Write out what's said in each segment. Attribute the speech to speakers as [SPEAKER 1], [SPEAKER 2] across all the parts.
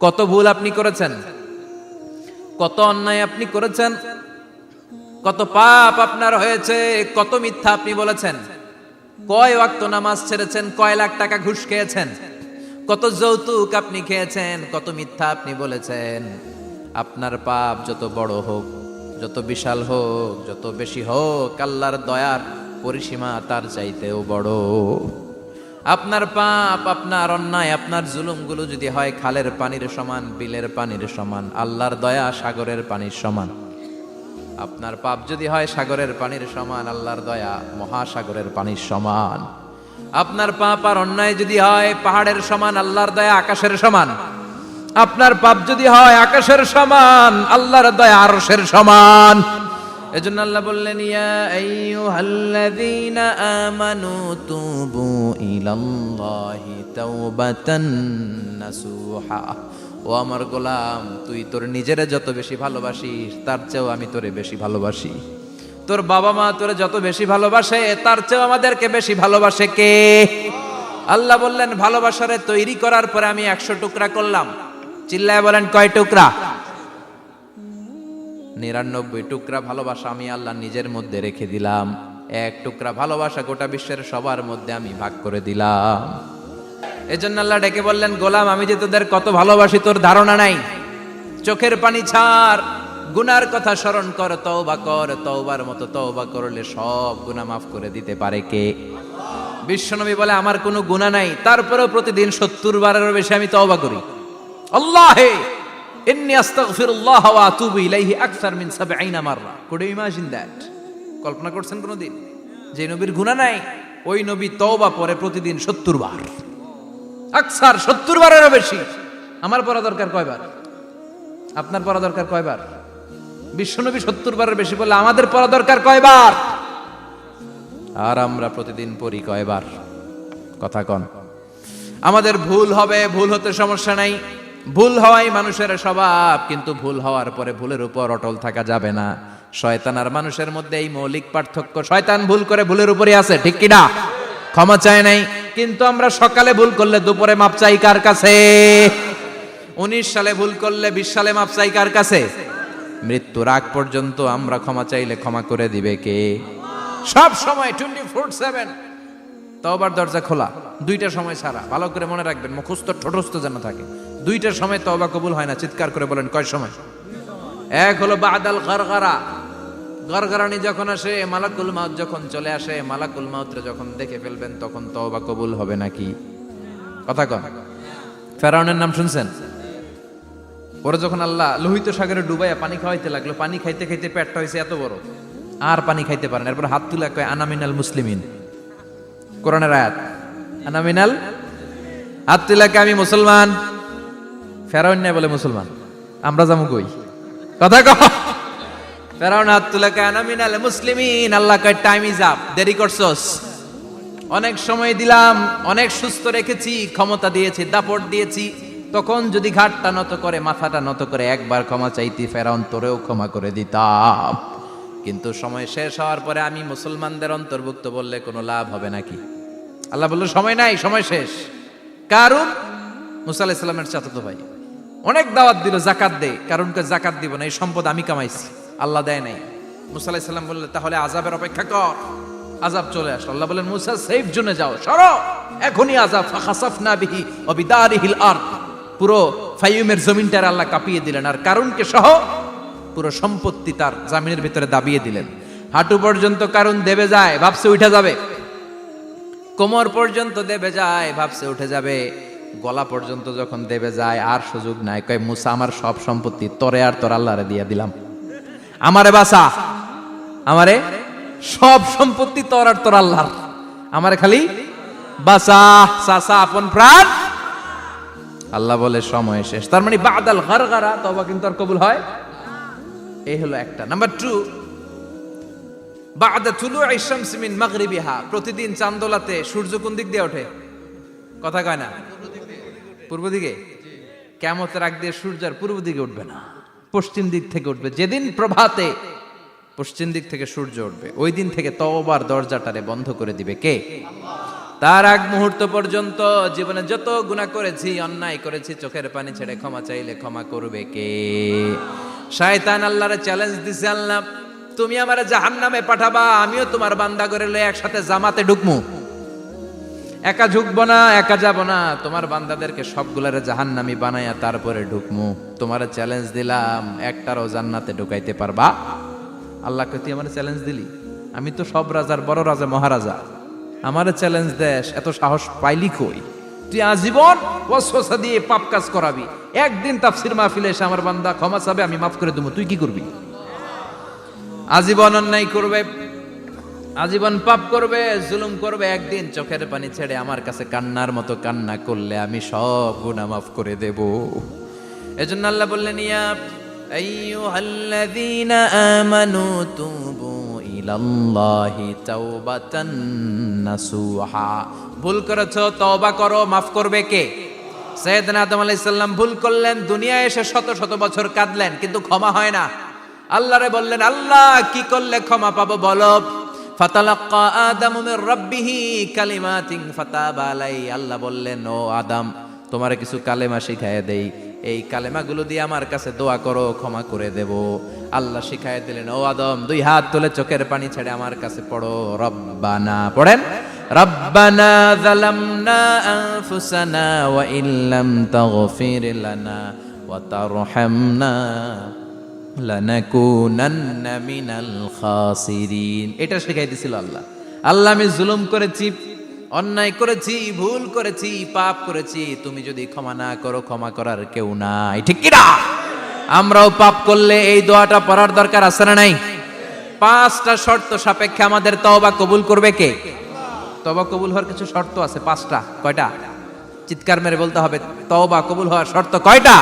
[SPEAKER 1] কত ভুল আপনি করেছেন, কত অন্যায় আপনি করেছেন, কত পাপ আপনার হয়েছে, কত মিথ্যা আপনি বলেছেন, কয় ওয়াক্ত নামাজ ছেড়েছেন, কয় লাখ টাকা ঘুষ খেয়েছেন, কত যৌতুক আপনি খেয়েছেন, কত মিথ্যা আপনি বলেছেন। আপনার পাপ যত বড় হোক, যত বিশাল হোক, যত বেশি হোক, আল্লাহর দয়ার পরিসীমা তার চাইতেও বড়। আপনার পাপ, আপনার অন্যায়, আপনার জুলুমগুলো যদি হয় খালের পানির সমান, বিলের পানির সমান, আল্লাহর দয়া সাগরের পানির সমান। আপনার পাপ যদি হয় সাগরের পানির সমান, আল্লাহর দয়া মহাসাগরের পানির সমান। আপনার পাপ আর অন্যায় যদি হয় পাহাড়ের সমান, আল্লাহর দয়া আকাশের সমান। আপনার পাপ যদি হয় আকাশের সমান, আল্লাহর দয়া আরশের সমান। এজন্য আল্লাহ বললেন, ইয়া আইয়ুহাল্লাযীনা আমানু তুবু ইলাল্লাহি তাওবাতান নাসুহা। ও আমার গোলাম, তুই তোর নিজেরে যত বেশি ভালোবাসিস তার চেয়েও আমি তোরে বেশি ভালোবাসি। তোর বাবা মা তোরে যত বেশি ভালোবাসে তার চেয়েও আমাদেরকে বেশি ভালোবাসে কে? আল্লাহ বললেন, ভালোবাসারে তৈরি করার পরে আমি 100 টুকরা করলাম। চিল্লায় বলেন, কয় টুকরা? 99 টুকরা ভালোবাসা আমি আল্লাহ নিজের মধ্যে রেখে দিলাম। 1 টুকরা ভালোবাসা গোটা বিশ্বের সবার মধ্যে আমি ভাগ করে দিলাম। এজন্য আল্লাহ ডেকে বললেন, গোলাম আমি যে তোদের কত ভালোবাসি তোর ধারণা নাই। চোখের পানি ছাড়, গুনার কথা স্মরণ কর, তওবা কর। তওবার মতো তওবা করলে সব গুনাহ মাফ করে দিতে পারে কে? বিশ্বনবী বলে, আমার কোনো গুনাহ নাই, তারপরেও প্রতিদিন 70 বারেরও বেশি আমি তওবা করি। আল্লাহে ইন্নী আস্তাগফিরুল্লাহ ওয়া আতুবু ইলাইহি আকসার মিন 70 মাররা। Could you imagine that? কল্পনা করছেন কোনদিন যে নবীর গুনাহ নাই, ওই নবী তওবা পড়ে প্রতিদিন 70 বার, আকসার 70 বারেরও বেশি। আমার পড়া দরকার কয়বার? আপনার পড়া দরকার কয়বার? বিশ্বনবী 70 বারের বেশি বললে আমাদের পড়া দরকার কয়বার? আর আমরা প্রতিদিন পড়ি কয়বার? কথা কন। আমাদের ভুল হবে, ভুল হতে সমস্যা নাই, ভুল হওয়াই মানুষের স্বভাব, কিন্তু ভুল হওয়ার পরে ভুলের উপর অটল থাকা যাবে না। শয়তান আর মানুষের মধ্যে এই মৌলিক পার্থক্য। শয়তান ভুল করে ভুলের উপরে আছে, ঠিক কি না? ক্ষমা চায় নাই, কিন্তু আমরা সকালে ভুল করলে দুপুরে মাপ চাই কার কাছে? 19 সালে ভুল করলে 20 সালে মাপ চাই কার কাছে? মৃত্যুর আগ পর্যন্ত আমরা ক্ষমা চাইলে ক্ষমা করে দিবে কে? সব সময় 24/7 তওবার দরজা খোলা, 2টার সময় ছাড়া। ভালো করে মনে রাখবেন, মুখস্থ ঠোঁটস্থ যেন থাকে। 2টার সময় তওবা কবুল হয় না। চিৎকার করে বলেন, কয় সময়? এক হলো বাদাল গারগারা, গরগরানি যখন আসে, মালাকুল মাউত যখন চলে আসে, মালাকুল মাউতরে যখন দেখে ফেলবেন তখন তওবা কবুল হবে নাকি? কথা কন। ফেরাউনের নাম শুনছেন? ওরা যখন আল্লাহ লোহিত সাগরে ডুবাইয়া পানি খাওয়াইতে লাগলো, পানি খাইতে খাইতে পেটটা হয়েছে এত বড়, আর পানি খাইতে পারেন। এরপর হাত তুলে কয়, আনা মিনাল মুসলিমিন। কোরআনের আয়াত, আনা মিনাল, হাত তুলে কয়, আমি মুসলমান। ফেরাউন নাই বলে মুসলমান, আমরা যাবো কই? কথা কন। ফেরাউন হাত তুলে কয়, আনা মিনাল মুসলিমিন। আল্লাহ কয়, টাইম ইজ আপ, দেরি করছস। অনেক সময় দিলাম, অনেক সুস্থ রেখেছি, ক্ষমতা দিয়েছি, দাপট দিয়েছি, তখন যদি ঘাটটা নত করে, মাথাটা নত করে একবার ক্ষমা চাইতি, ফেরাউন তোরেও ক্ষমা করে দিতাম। কিন্তু সময় শেষ হওয়ার পরে আমি মুসলমানদের অন্তর্ভুক্ত বললে কোনো লাভ হবে নাকি? আল্লাহ বলল, সময় নাই, সময় শেষ। কারণ মুসা আলাইহিস সালামের চাচাতো ভাই অনেক দাওয়াত দিল, জাকাত দে। কারণকে জাকাত দিব না, এই সম্পদ আমি কামাইছি, আল্লাহ দেয় নাই। মুসা আলাইহিস সালাম বললেন, তাহলে আযাবের অপেক্ষা কর। আযাব চলে আসলো। আল্লাহ বলেন, মুসা সেফ জোনে যাও, সরো, এখনই আযাব। ফাখাসাফনা বিহি ওয়া বিদারিহিল আরদ। পুরো ফাইয়ুমের জমিনটার আল্লাহ কাঁপিয়ে দিলেন, আর কারুনকে সহ পুরো সম্পত্তি তার জামিনের ভিতরে দাবিয়ে দিলেন। হাঁটু পর্যন্ত কারুন দেবে যায়, ভাবছে উঠে যাবে। কোমর পর্যন্ত দেবে যায়, ভাবছে উঠে যাবে। গলা পর্যন্ত যখন দেবে যায়, আর সুযোগ নাই। কয়, মুসা আমার সব সম্পত্তি তোরে আর তোর আল্লাহরে দিয়ে দিলাম, আমারে বাঁচা, আমারে সব সম্পত্তি তোর আর তোর আল্লাহর, আমারে খালি বাঁচা। চাচা আপন প্রাণ। আল্লাহ বলে, সময় শেষ। তার মানে বাদাল গারগারা তওবা কিন্তু আর কবুল হয়। এই হলো একটা। নাম্বার 2, বাদা তুলুই শামস মিন মাগরিবিহা। প্রতিদিন চাঁদোলাতে সূর্য কোন দিক দিয়ে ওঠে? কথা কয় না? পূর্ব দিকে। কিয়ামতের আগ দিয়ে সূর্য আর পূর্ব দিকে উঠবে না, পশ্চিম দিক থেকে উঠবে। যেদিন প্রভাতে পশ্চিম দিক থেকে সূর্য উঠবে, ওই দিন থেকে তওবার দরজাটারে বন্ধ করে দিবে কে? তার আগ মুহূর্ত পর্যন্ত জীবনে যত গুনাহ করেছি, অন্যায় করেছি, চোখের পানি ছেড়ে ক্ষমা চাইলে ক্ষমা করবে কে? শয়তান আল্লাহরে চ্যালেঞ্জ দিছে, আল্লাহ তুমি আমারে জাহান্নামে পাঠাবা, আমিও তোমার বান্দা করে লয়ে একসাথে জামাতে ঢুকমু। একা ঢুকবো না, একা যাব না, তোমার বান্দাদেরকে সবগুলারে জাহান্নামী বানাইয়া তারপরে ঢুকমু। তোমারে চ্যালেঞ্জ দিলাম, একটারও জান্নাতে ঢুকাইতে পারবা? আল্লাহকে তুই আমার চ্যালেঞ্জ দিলি? আমি তো সব রাজার বড় রাজা, মহারাজা, আমারে চ্যালেঞ্জ দেশ, এত সাহস পাইলি কই? তুই আজীবন ওয়াসওয়াসা দিয়ে পাপ কাজ করাবি, একদিন তাফসীর মাহফিলে এসে আমার বান্দা ক্ষমা চাবে, আমি মাফ করে দেবো, তুই কি করবি? আজীবন অন্যায় করবে, আজীবন পাপ করবে, জুলুম করবে, একদিন চোখের পানি ছেড়ে আমার কাছে কান্নার মতো কান্না করলে আমি সব গুনাহ মাফ করে দেব। এজন্য আল্লাহ বললেন, ইয়া আইয়ুহাল্লাযীনা আমানু তুবু ইলাল্লাহি তাওবাতান নাসুহা। ভুল করেছো, তওবা করো, মাফ করবে কে? সাইয়েদনা আদম আলাইহিস সালাম ভুল করলেন, দুনিয়ায় এসে শত শত বছর কাঁদলেন, কিন্তু ক্ষমা হয় না। আল্লাহরে বললেন, আল্লাহ কি করলে ক্ষমা পাবো বলো? ফাতালাক্কা আদামু মির রাব্বিহি কালিমাতিন ফাতাবা আলাইহি। আল্লাহ বললেন, ও আদম, তোমারে কিছু কালেমা শিখায় দেই, এই কালেমাগুলো দিয়ে আমার কাছে দোয়া করো, ক্ষমা করে দেব। আল্লাহ শিখায় দিলেন, ও আদম, দুই হাত তুলে চোখের পানি ছেড়ে আমার কাছে পড়ো, রব্বানা, পড়েন, রব্বানা যালামনা আনফুসানা ওয়া ইল্লাম তাগফির লানা ওয়া তারহামনা লানাকুনান্না মিনাল খাসিরিন। এটা শিখাই দিছিল আল্লাহ। আল্লাহ, আমি জুলুম করেছি, অন্যায় করেছি, ভুল করেছি, পাপ করেছি, তুমি যদি ক্ষমা না করো, ক্ষমা করার কেউ নাই, ঠিক কি না? আমরাও পাপ করলে এই দোয়াটা পড়ার দরকার আছে না নাই? 5টা শর্ত সাপেক্ষে আমাদের তওবা কবুল করবে কে? তওবা কবুল হওয়ার কিছু শর্ত আছে 5টা। কয়টা? চিৎকার মেরে বলতে হবে, তওবা কবুল হওয়ার শর্ত কয়টা?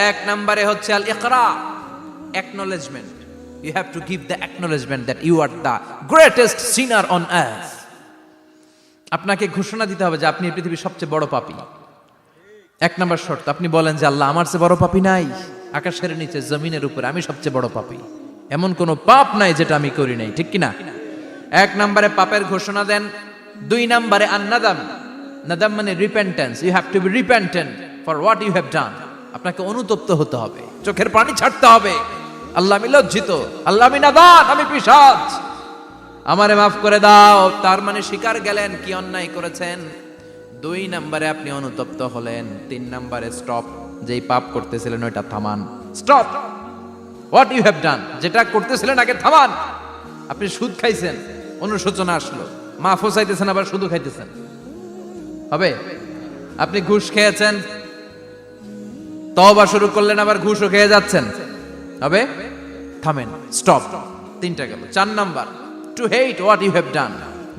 [SPEAKER 1] 1 নম্বরে হচ্ছে আল ইকরা, acknowledgement. You have to give the acknowledgement that you are the greatest sinner on earth. আপনাকে ঘোষণা দিতে হবে যে আপনি এই পৃথিবীর সবচেয়ে বড় পাপী। 1 নম্বর শর্ত, আপনি বলেন যে আল্লাহ, আমার চেয়ে বড় পাপী নাই, আকাশের নিচে জমিনের উপরে আমি সবচেয়ে বড় পাপী, এমন কোনো পাপ নাই যেটা আমি করি নাই, ঠিক কিনা? 1 নম্বরে পাপের ঘোষণা দেন। 2 নম্বরে আন-নাদাম, নাদাম মানে repentance. You have to be repentant for what you have done. আপনাকে অনুতপ্ত হতে হবে, চোখের পানি ছাড়তে হবে, আল্লাহ আমি লজ্জিত, আল্লাহ আমি নাদান, আমি পিশাচ, আমারে মাফ করে দাও। তার মানে স্বীকার গেলেন কি অন্যায় করেছেন। 2 নম্বরে আপনি অনুতপ্ত হলেন। 3 নম্বরে স্টপ, যেই পাপ করতেছিলেন ওইটা থামান, stop what you have done, যেটা করতেছিলেন আগে থামান। আপনি সুদ খাইছেন, অনুশোচনা আসলো, মাফও চাইতেছেন, আবার সুদও খাইতেছেন, হবে? আপনি ঘুষ খেয়েছেন, তওবা শুরু করলেন, আবার ঘুষও খেয়ে যাচ্ছেন, হবে? থামেন, স্টপ। 3টা গেল। 4 number, to hate what you have done,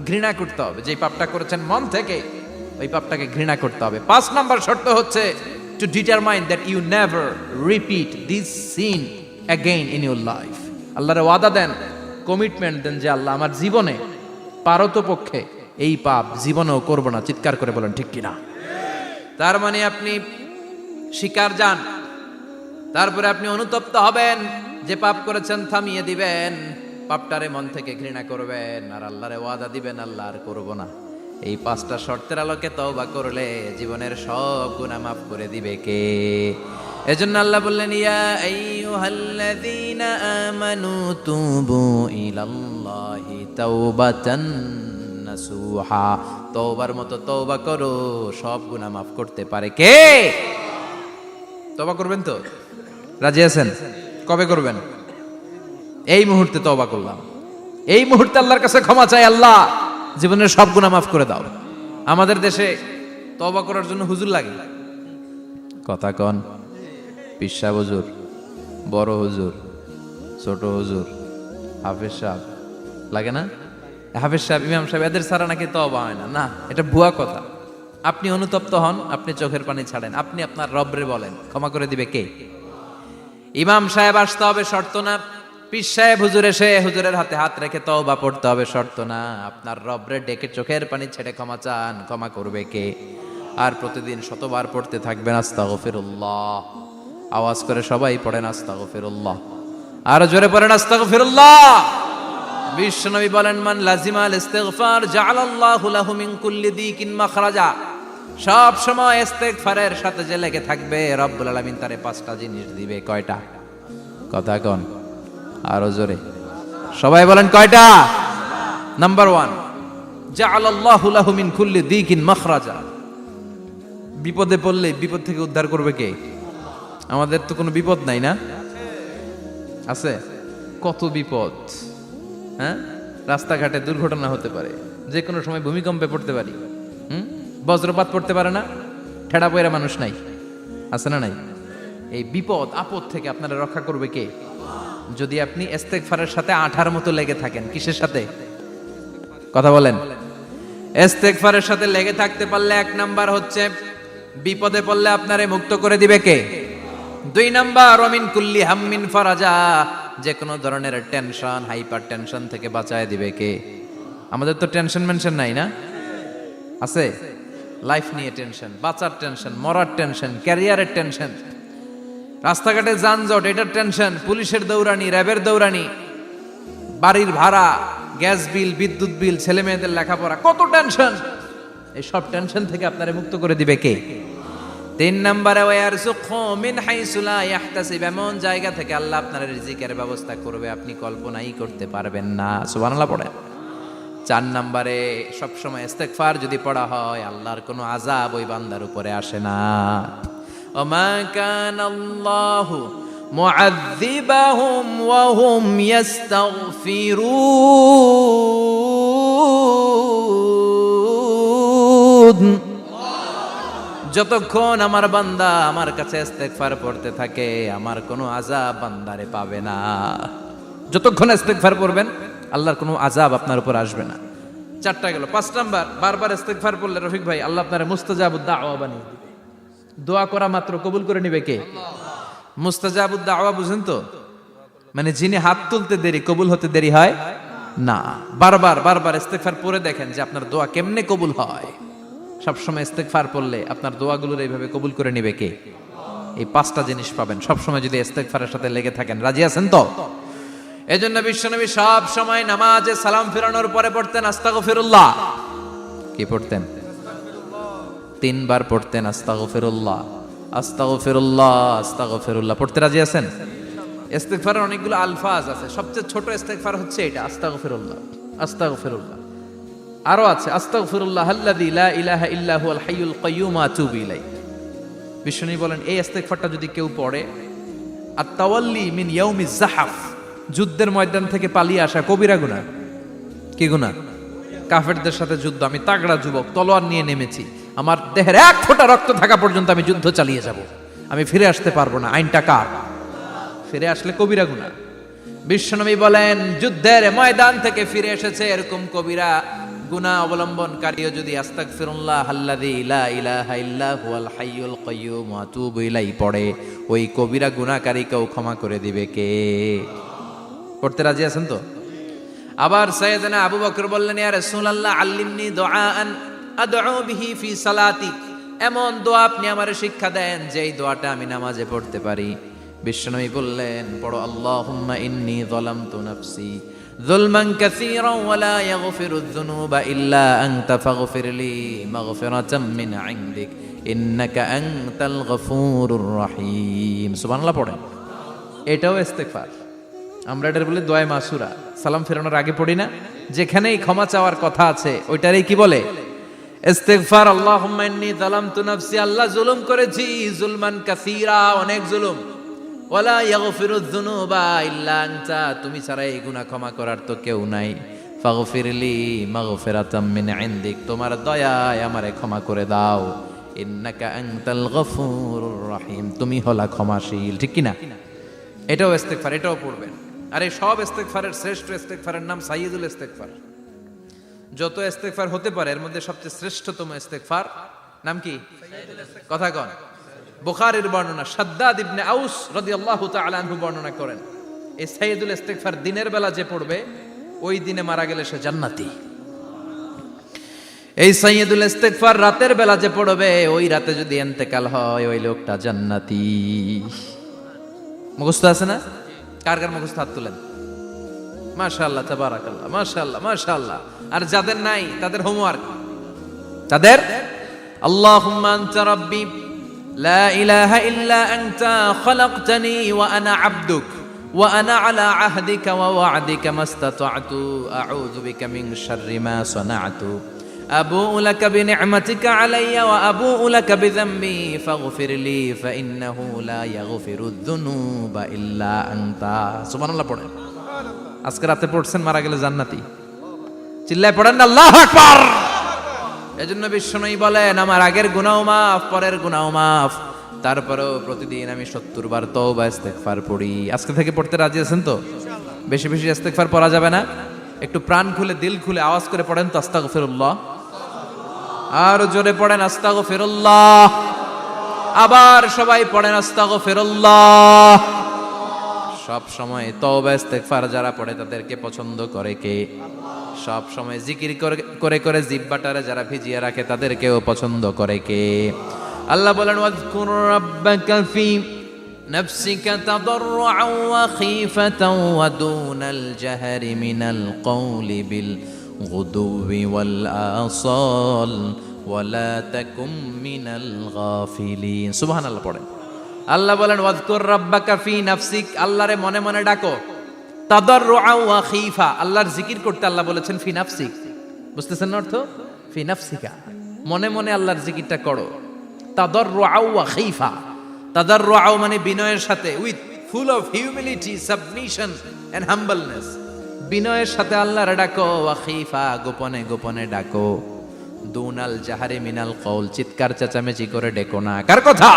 [SPEAKER 1] ঘৃণা করতে হবে, যে পাপটা করেছেন মন থেকে ওই পাপটাকে ঘৃণা করতে হবে। 5 নাম্বার শর্ত হচ্ছে to determine that you never repeat this sin again in your life. আল্লাহরে ওয়াদা দেন, কমিটমেন্ট দেন যে আল্লাহ, আমার জীবনে পারতপক্ষে এই পাপ জীবনেও করব না। চিৎকার করে বলেন ঠিক কিনা? তার মানে আপনি স্বীকার যান, তারপরে আপনি অনুতপ্ত হবেন, যে পাপ করেছেন থামিয়ে দিবেন, পাপটারে মন থেকে ঘৃণা করবেন, আর আল্লাহরে ওয়াদা দিবেন, আল্লাহ আর করব না। এই 5টা শর্তের আলোকে তওবা করলে জীবনের সব গুনাহ মাফ করে দিবে কে? এজন্য আল্লাহ বললেন, ইয়া আইয়ুহাল্লাযীনা আমানু তুবু ইলাল্লাহি তাওবাতান নাসুহা। তওবার মতো তওবা করো, সব গুনাহ মাফ করতে পারে কে? তওবা করবেন তো? রাজি আছেন? কবে করবেন? এই মুহূর্তে তওবা করলাম, এই মুহূর্তে আল্লাহর কাছে ক্ষমা চাই, আল্লাহ জীবনের সব গুনাহ মাফ করে দাও। আমাদের দেশে তওবা করার জন্য হুজুর লাগে, কথা কন, পীর সাহেব হুজুর, বড় হুজুর, ছোট হুজুর, হাফেজ সাহেব লাগে না? হাফেজ সাহেব, ইমাম সাহেব, এদের ছাড়া নাকি তওবা হয় না। না, এটা ভুয়া কথা। আপনি অনুতপ্ত হন, আপনি চোখের পানি ছাড়েন, আপনি আপনার রবরে বলেন, ক্ষমা করে দিবে কে? ইমাম সাহেব আসতে হবে শর্ত না, পীর সাহেব হুজুর এসে হুজুরের হাতে হাত রেখে তওবা পড়তে হবে শর্ত না। আপনার রবরে ডেকে চোখের পানি ছেড়ে ক্ষমা চান, ক্ষমা করবে কে? আর প্রতিদিন শতবার পড়তে থাকবেন আস্তাগফিরুল্লাহ। আওয়াজ করে সবাই পড়েন আস্তাগফিরুল্লাহ, আর জোরে পড়েন আস্তাগফিরুল্লাহ। বিশ্বনবী বলেন, মান লাজিমাল ইস্তিগফার জাআলাল্লাহু লাহু মিন কুল্লি দিকিন মাখরাজা। সব সময় ইস্তিগফারের সাথে যে লেগে থাকবে, রব্বুল আলামিন তারে 5টা জিনিস দিবে। কয়টা? কথা কোন, আরো জোরে সবাই বলেন কয়টা? নাম্বার 1, জাআলাল্লাহু লাহু মিন কুল্লি দিকিন মাখরাজা। বিপদে পড়লে বিপদ থেকে উদ্ধার করবে কে? আমাদের তো কোনো বিপদ নাই না? আছে? কত বিপদ, হ্যাঁ? রাস্তাঘাটে দুর্ঘটনা হতে পারে, যে কোনো সময় ভূমিকম্পে পড়তে পারি, বজ্রপাত পড়তে পারে না, ঠেড়া পয়রা মানুষ নাই, আছে না নাই? এই বিপদ আপদ থেকে আপনারা রক্ষা করবে কে? যদি আপনি ইস্তিগফারের সাথে আঠার মতো লেগে থাকেন। কিসের সাথে? কথা বলেন। ইস্তিগফারের সাথে লেগে থাকতে পারলে 1 নাম্বার হচ্ছে বিপদে পড়লে আপনারে মুক্ত করে দিবে কে? 2 নাম্বার ওমিন কুল্লি হাম্মিন ফারাজা, যে কোনো ধরনের টেনশন, হাইপার টেনশন থেকে বাঁচায় দিবে কে? আমাদের তো টেনশন মেনশন নাই না? আছে? লাইফ নিয়ে টেনশন, বাঁচার টেনশন, মরার টেনশন, ক্যারিয়ারের টেনশন, রাস্তাঘাটে যানজট এটার টেনশন, পুলিশের দৌড়ানি, র্যাবের দৌড়ানি, বাড়ির ভাড়া, গ্যাস বিল, বিদ্যুৎ বিল, ছেলে মেয়েদের লেখাপড়া, কত টেনশন। এই সব টেনশন থেকে আপনারে মুক্ত করে দিবে কে? 3 নম্বরে ওয়ারযুকহু মিন হাইসু লা ইয়াহতাসিব, এমন জায়গা থেকে আল্লাহ আপনার রিজিকের ব্যবস্থা করবে আপনি কল্পনাই করতে পারবেন না। সুবহানাল্লাহ পড়েন। 4 নম্বরে সবসময় ইস্তিগফার যদি পড়া হয়, আল্লাহর কোনো আযাব ওই বান্দার উপরে আসে না। ওমা কানাল্লাহু মুআযযিবাহুম ওয়া হুম ইস্তাগফিরুন। যতক্ষণ আমার বান্দা আমার কাছে ইস্তিগফার পড়তে থাকে, আমার কোনো আযাব বান্দারে পাবে না। যতক্ষণ ইস্তিগফার পড়বেন, আল্লাহর কোনো আযাব আপনার উপর আসবে না। 4টা গেল। 5 নাম্বার, বারবার ইস্তিগফার পড়লে রফিক ভাই আল্লাহ আপনারে মুস্তাজাবুদ দাওয়া বানিয়ে দিবে। দোয়া করা মাত্র কবুল করে নিবে কে? মুস্তাজাবুদ দাওয়া বুঝেন তো? মানে যিনি হাত তুলতে দেরি, কবুল হতে দেরি হয় না। বারবার ইস্তিগফার পড়ে দেখেন যে আপনার দোয়া কেমনে কবুল হয়। সবসময় ইস্তিগফার পড়লে আপনার দোয়াগুলোর এইভাবে কবুল করে নিবে কে? এই 5টা জিনিস পাবেন সবসময় যদি ইস্তিগফারের সাথে লেগে থাকেন। রাজি আছেন তো? এজন্য বিশ্বনবী সব সময় নামাজে সালাম ফিরানোর পরে পড়তেন আস্তাগফিরুল্লাহ। কি পড়তেন? 3 বার পড়তেন আস্তাগফিরুল্লাহ, আস্তাগফিরুল্লাহ, আস্তাগফিরুল্লাহ। পড়তে রাজি আছেন? ইস্তিগফারের অনেকগুলো আলফাজ আছে, সবচেয়ে ছোট ইস্তিগফার হচ্ছে এটা, আস্তাগফিরুল্লাহ, আস্তাগফিরুল্লাহ। আরো আছে আস্তাগফিরুল্লাহ আল্লাযী লা ইলাহা ইল্লা হুয়াল হাইয়ুল কাইয়্যুম ওয়া আতুবু ইলাইহি। বিশ্বনবী বলেন এই ইস্তিগফারটা যদি কেউ পড়ে, আত-তাওয়াল্লি মিন ইয়াউমিজ যাহাফ, যুদ্ধের ময়দান থেকে পালিয়ে আসা কবিরা গুনাহ। কি গুনাহ? কাফেরদের সাথে যুদ্ধ, আমি তাগড়া যুবক, তলোয়ার নিয়ে নেমেছি, আমার দেহের 1 ফোঁটা রক্ত থাকা পর্যন্ত আমি যুদ্ধ চালিয়ে যাব, আমি ফিরে আসতে পারবো না। আইনটা কার? ফিরে আসলে কবিরা গুনাহ। বিশ্বনবী বলেন যুদ্ধের ময়দান থেকে ফিরে এসেছে এরকম কবিরা গুনাহ অবলম্বনকারীও যদি আস্তাগফিরুল্লাহ আল্লাযী লা ইলাহা ইল্লা হুয়াল হাইয়ুল কাইয়্যুম ওয়া আতুবু ইলাইহি পড়ে, ওই কবিরা গুনাহকারীকেও ক্ষমা করে দিবে কে? পড়তে রাজি আছেন তো? আবার সাইয়েদনা আবু বকর বললেন, ইয়া রাসূলুল্লাহ আল্লিমনি দুআআন আদউ বিহি ফি সালাতি, এমন দোয়া আপনি আমারে শিক্ষা দেন যেই দোয়াটা আমি নামাজে পড়তে পারি। বিশ্বনবী বললেন পড়ো, আল্লাহুম্মা ইন্নী যালামতু নাফসি যুলমান কাসীরান ওয়া লা ইয়াগফিরুয যুনুবা ইল্লা আনতা ফাগফিরলি মাগফিরাতাম মিন ইনদিক ইন্নাকা আনতাল গফুরুর রহিম। সুবহানাল্লাহ পড়েন। এটাও ইস্তিগফার। আমরা এটার বলে দোয়া মাসুরা, সালাম ফেরানোর আগে পড়ি না? যেখানেই ক্ষমা চাওয়ার কথা আছে ওইটারই কি বলে? ইস্তিগফার। আল্লাহুম্মা ইন্নী যালামতু নাফসি, আল্লাহ জুলুম করেছি, যুলমান কাসীরা, অনেক জুলুম, ওয়ালা ইয়াগফিরুয যুনুবা ইল্লা আনতা, তুমি ছাড়া এই গুনাহ ক্ষমা করার তো কেউ নাই। ফাগফিরলি মাগফিরাতাম মিন ইনদিক, তোমার দয়ায় আমারে ক্ষমা করে দাও। ইন্নাকা আনতাল গফুরুর রহিম, তুমি হলা ক্ষমাশীল। ঠিক কি না? এটাও ইস্তিগফার, এটাও পড়বেন। আর এই সব ইস্তিগফারের শ্রেষ্ঠ ইস্তিগফারের নাম সাইয়্যিদুল ইস্তিগফার। যত ইস্তিগফার হতে পারে এর মধ্যে সবচেয়ে শ্রেষ্ঠতম ইস্তিগফার নাম কি? কথা কন। বুখারীর বর্ণনা, শাদ্দাদ ইবনে আউস রাদিয়াল্লাহু তাআলা আনহু বর্ণনা করেন, এই সাইয়্যিদুল ইস্তিগফার দিনের বেলা যে পড়বে ওই দিনে মারা গেলে সে জান্নাতি। এই সাইয়্যিদুল ইস্তিগফার রাতের বেলা যে পড়বে ওই রাতে যদি ইন্তেকাল হয় ওই লোকটা জান্নাতি। মুখস্থ আছে না? কার কার মুখস্থ? হাত তুলেন। মাশাআল্লাহ, তাবারাকাল্লাহ, মাশাআল্লাহ, মাশাআল্লাহ। আর যাদের নাই তাদের হোমওয়ার্ক, তাদের আল্লাহুম্মা আনতা রাব্বি লা ইলাহা ইল্লা আনতা খালাকতানি ওয়া আনা আবদুক ওয়া আনা আলা আহদিকা ওয়া ওয়া'দিকা মাস্তাতা'তু আউযু বিকা মিন শাররি মা সানা'তু আবুউ লাকা বিনি'মাতিকা আলাইয়া ওয়া আবুউ লাকা বিযামবি ফাগফিরলি ফাইন্নাহু লা ইয়াগফিরুয যুনুবা ইল্লা আনতা। সুবহানাল্লাহ পড়েন। আজকে রাতে পড়ছেন, মারা গেলে জান্নাতি। চিল্লায় পড়েন না আল্লাহু আকবার। এজন্য বিশ্বনবী বলেন, আমার আগের গুনাহ মাফ, পরের গুনাহ মাফ, তারপরেও প্রতিদিন আমি 70 বার তওবা ইস্তেগফার পড়ি। আজকে থেকে পড়তে রাজি আছেন তো? বেশি বেশি ইস্তেগফার পড়া যাবে না? একটু প্রাণ খুলে, দিল খুলে আওয়াজ করে পড়েন তো আস্তাগফিরুল্লাহ। আর জোরে পড়েন আস্তাগফিরুল্লাহ। আবার সবাই পড়েন আস্তাগফিরুল্লাহ। সব সময় তওবা ইস্তেগফার যারা পড়ে তাদেরকে পছন্দ করে কে? সব সময় জিকির করে করে জিহ্বাটারে যারা ভিজিয়ে রাখে তাদেরকেও পছন্দ করে কে? আল্লাহ বলেন, ওয়াজকুর রাব্বাকা ফি নাফসিকা তাদাররুআন ওয়া খীফাতান ওয়া দুনাল জাহরি মিনাল কওলি বিল গুদুবি ওয়াল আসাল ওয়া লা তাকুম মিনাল গাফিলিন। সুবহানাল্লাহ পড়েন। আল্লাহ বলেন, ওয়াজকুর রাব্বাকা ফি নাফসিক, আল্লাহরে মনে মনে ডাকো। তাদাররুআন ওয়া খীফা, আল্লাহর জিকির করতে আল্লাহ বলেছেন ফি নাফসিক। বুঝতেছেন না অর্থ? ফি নাফসিকা, মনে মনে আল্লাহর জিকিরটা করো। তাদাররুআন ওয়া খীফা, তাদাররুআন মানে বিনয়ের সাথে, with full of humility, submission and humbleness. বিনয়ের সাথে আল্লাহরে ডাকো। ওয়া খীফা, গোপনে গোপনে ডাকো। দুনাল জাহারি মিনাল কওল, চিৎকার চেঁচামেচি করে ডেকো না। কার কথা?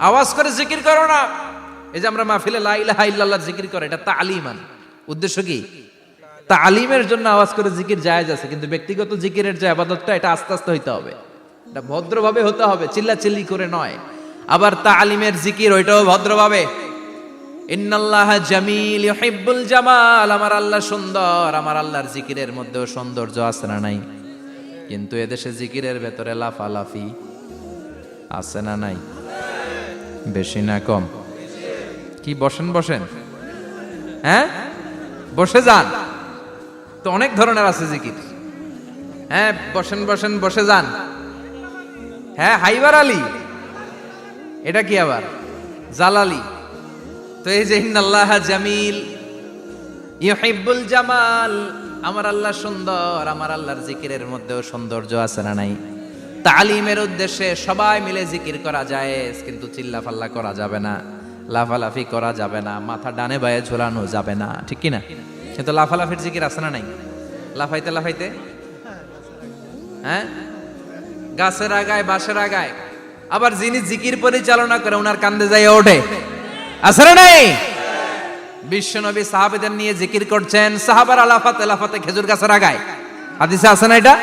[SPEAKER 1] আওয়াজ করে জিকির করো না। এই যে আমরা মাহফিলে লা ইলাহা ইল্লাল্লাহ জিকির করে, এটা তালিমান। উদ্দেশ্য কি? তালিমের জন্য আওয়াজ করে জিকির জায়েজ আছে, কিন্তু ব্যক্তিগত জিকিরের যে ইবাদতটা, এটা আস্তে আস্তে হইতে হবে, এটা ভদ্রভাবে হতে হবে, চিল্লাচিল্লি করে নয়। আবার তালিমের জিকির ওইটাও ভদ্রভাবে। ইন্নাল্লাহা জামিল ইউহিব্বুল জামাল, আমার আল্লাহ সুন্দর, আমার আল্লাহর জিকিরের মধ্যেও সৌন্দর্য আছে না নাই? কিন্তু এদেশে জিকিরের ভেতরে লাফালাফি আছে না নাই? বেশি না কম? কি বসেন বসেন, হ্যাঁ বসে যান তো, অনেক ধরনের আছে জিকির। হ্যাঁ বসেন বসেন, বসে যান। হ্যাঁ হাইবার আলী, এটা কি আবার জালালি? তো এই যে ইন্নাল্লাহা জামিল ইউহিব্বুল জামাল, আমার আল্লাহ সুন্দর, আমার আল্লাহর জিকিরের মধ্যেও সৌন্দর্য আছে না নাই? তালিমের উদ্দেশ্যে সবাই মিলে জিকির করা যায়, কিন্তু চিল্লাফাল্লা করা যাবে না, লাফালাফি করা যাবে না, মাথা ডানে বায়ে ঝোলানো যাবে না, ঠিক কি না? কিন্তু লাফালাফির জিকির আছে না নাই? লাফাইতে লাফাইতে, হ্যাঁ গাছের আগায় বাঁশের আগায়। আবার যিনি জিকির পরিচালনা করে ওনার কান্দে যাই ওঠে, আছে না নাই? বিশ্বনবী সাহাবাদের নিয়ে জিকির করছেন, সাহাবারা লাফাতে লাফাতে খেজুর গাছের আগায়। হাদিসে আছে না এটা?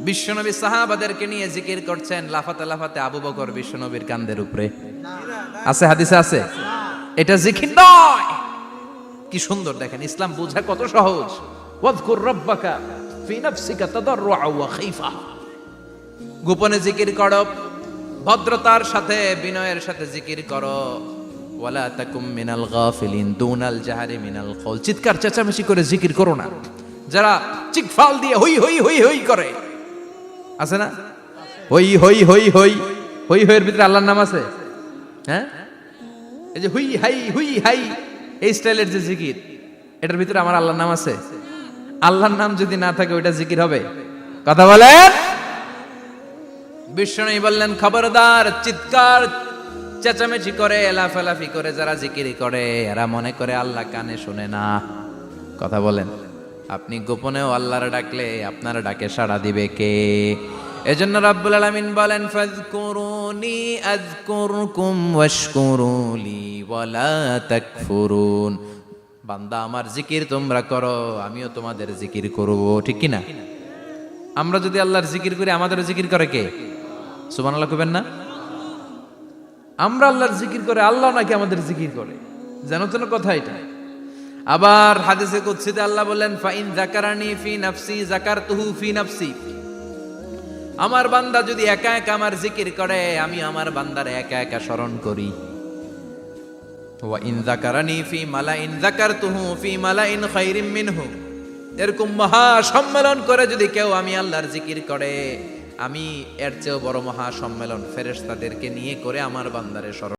[SPEAKER 1] বিশ্বনবী সাহাবাদেরকে নিয়ে জিকির করছেন, লাফাতে লাফাতে আবু বকর বিশ্বনবীর কান্দের উপরে। আছে হাদিসে আছে? এটা জিকির নয়। কি সুন্দর দেখেন, ইসলাম বোঝা কত সহজ। ওয়াজকুর রাব্বাকা ফি নাফসিকা তাদাররুআন ওয়া খীফা, গোপনে জিকির করো, ভদ্রতার সাথে বিনয়ের সাথে জিকির করো। ওয়ালা তাকুম মিনাল গাফিলিন, দুনাল জাহারি মিনাল কওল, চিৎকার চেঁচামেচি করে জিকির করো না। যারা চিকফাল দিয়ে হই হই হই হই করে, আছে না? হই হই হই হই হই হইয়ের ভিতরে আল্লাহর নাম আছে। হ্যাঁ এই যে হুই হাই হুই হাই, এই স্টাইলের যে জিকির, এটার ভিতরে আমার আল্লাহর নাম আছে? আল্লাহর নাম যদি না থাকে ওইটা জিকির হবে? কথা বলেন। বিশ্বনবী বললেন, খবরদার, চিৎকার চেঁচামেচি করে লাফালাফি করে যারা জিকির করে, এরা মনে করে আল্লাহ কানে শুনে না। কথা বলেন। আপনি গোপনেও আল্লাহর ডাকলে আপনার ডাকে সাড়া দিবে কে? এজন্য রাব্বুল আলামিন বলেন, ফাযকুরুনি আযকুরকুম ওয়াশকুরুলি ওয়ালা তাকফুরুন। বান্দা আমার জিকির তোমরা করো, আমিও তোমাদের জিকির করব, ঠিক কি না? আমরা যদি আল্লাহর জিকির করি, আমাদেরও জিকির করে কে? সুবহানাল্লাহ কইবেন না? আমরা আল্লাহর জিকির করে, আল্লাহ নাকি আমাদের জিকির করে, জানো তো না কথা এটা? আবার হাদিসে কুদসিতে আল্লাহ বলেন, ফাইন যাকারানি ফি নাফসি যাকারতুহু ফি নাফসি, আমার বান্দা যদি একা একা আমার জিকির করে, আমি আমার বান্দার একা একা স্মরণ করি। ওয়া ইন যাকারানি ফি মালাইন যাকারতুহু ফি মালাইন খায়রিম মিনহু। এরকম মহা সম্মেলন করে যদি কেউ আমি আল্লাহর জিকির করে, আমি এর চেয়েও বড় মহা সম্মেলন ফেরেশতাদেরকে নিয়ে করে আমার বান্দারে স্মরণ